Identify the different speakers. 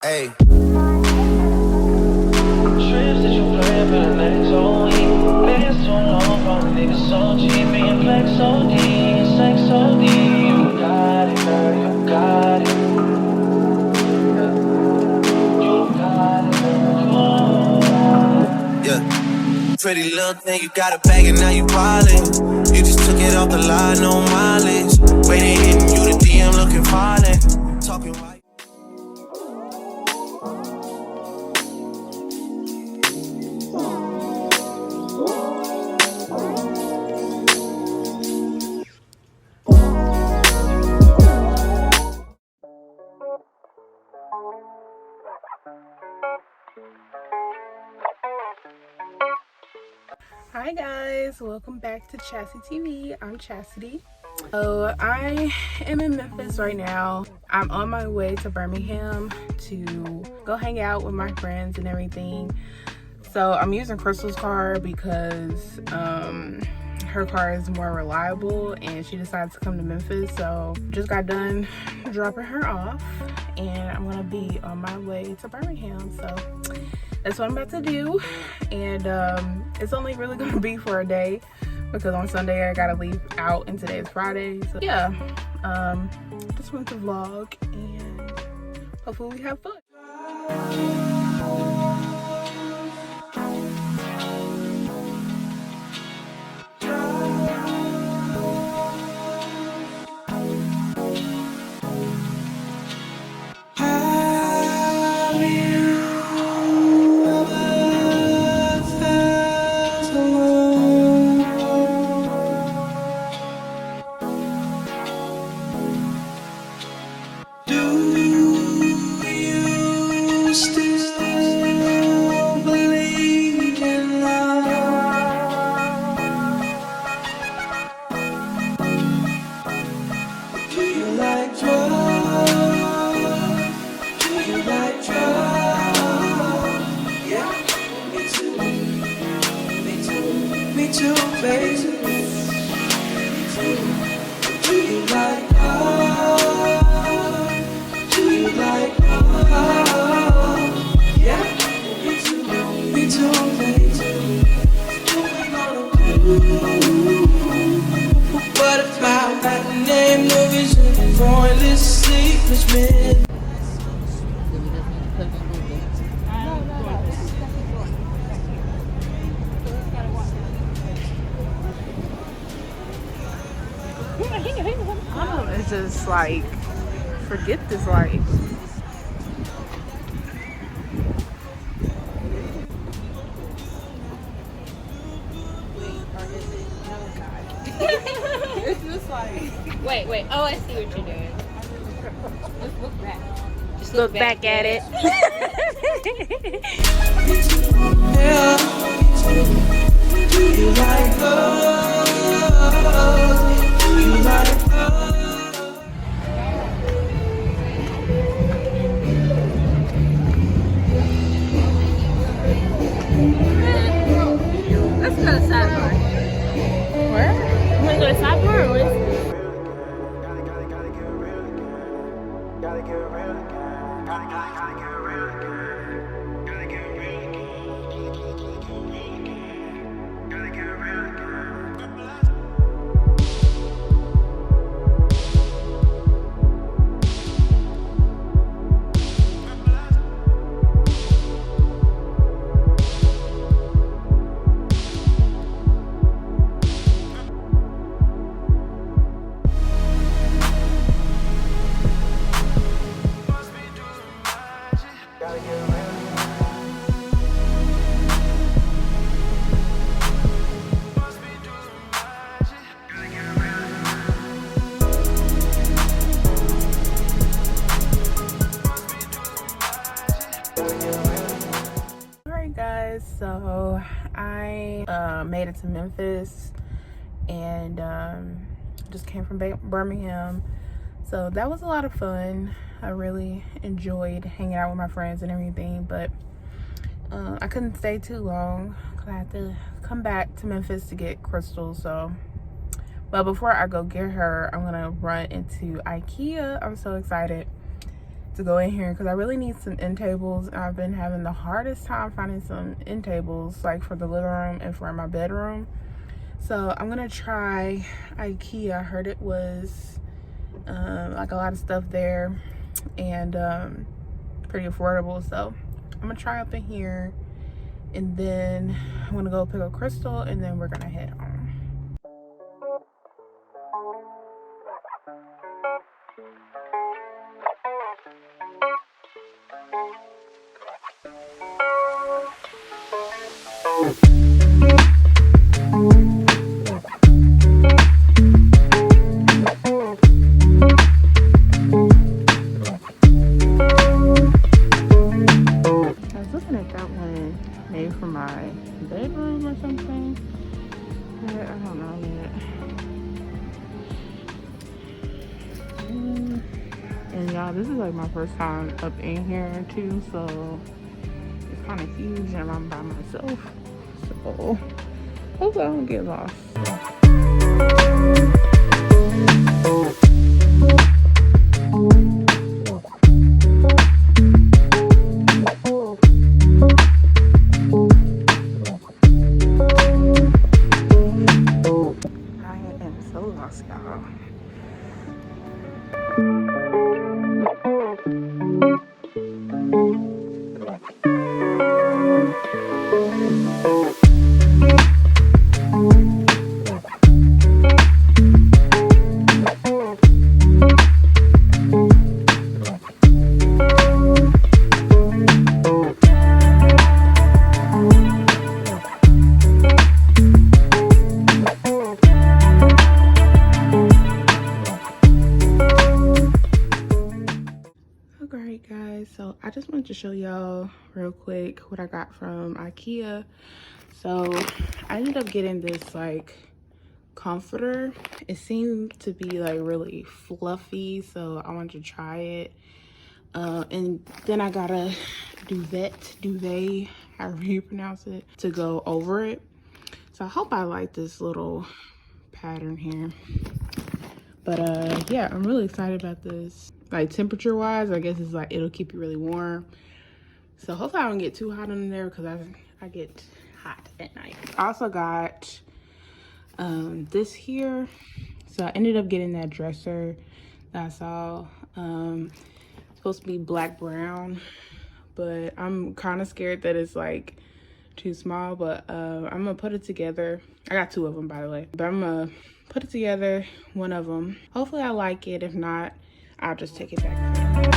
Speaker 1: Hey.
Speaker 2: Trips that you plan for the next whole week. Been so long from a nigga so cheap. Being flex so deep, sex so deep. You got it, girl, you got it. You got it, girl,
Speaker 1: Yeah. Pretty little thing, you got a bag and now you ballin'. You just took it off the line, no mileage. Waiting, hitting you the DM, looking violent. Talking right.
Speaker 3: Hi guys, welcome back to Chastity TV. I'm Chastity. So I am in Memphis right now. I'm on my way to Birmingham to go hang out with my friends and everything. So I'm using Crystal's car because her car is more reliable and she decided to come to Memphis. So just got done dropping her off and I'm gonna be on my way to Birmingham. So that's what I'm about to do, and it's only really gonna be for a day because on Sunday I gotta leave out and today is Friday. So yeah, just wanted to vlog and hopefully we have fun. It's just like, forget this life. It's just like,
Speaker 4: Wait. Oh, I see what you're doing. Just look back. Just
Speaker 3: look back at it.
Speaker 2: Do you like her? Do you like her?
Speaker 4: Let's go to sidebar.
Speaker 3: Where?
Speaker 4: You wanna go to sidebar or what?
Speaker 3: So I made it to Memphis and just came from Birmingham, so that was a lot of fun. I really enjoyed hanging out with my friends and everything, but I couldn't stay too long because I had to come back to Memphis to get Crystal. So but before I go get her, I'm gonna run into IKEA. I'm so excited to go in here because I really need some end tables. I've been having the hardest time finding some end tables, like for the living room and for my bedroom. So I'm gonna try IKEA. I heard it was like a lot of stuff there and pretty affordable. So I'm gonna try up in here, and then I'm gonna go pick up Crystal, and then we're gonna head home. I was looking at that one maybe for my bedroom or something, but I don't know yet. And y'all, this is like my first time up in here too, so it's kind of huge and I'm by myself, so hopefully I don't get lost. I am so lost, y'all. Alright guys, so I just wanted to show y'all real quick what I got from IKEA. So I ended up getting this like comforter. It seemed to be like really fluffy, so I wanted to try it. And then I got a duvet, however you pronounce it, to go over it. So I hope I like this little pattern here. But yeah, I'm really excited about this. Like temperature wise, I guess it's like it'll keep you really warm. So hopefully I don't get too hot in there because I get hot at night. I also got this here. So I ended up getting that dresser that I saw. It's supposed to be black brown, but I'm kind of scared that it's like too small. But I'm gonna put it together. I got two of them, by the way, but I'm gonna put it together, one of them. Hopefully I like it. If not, I'll just take it back.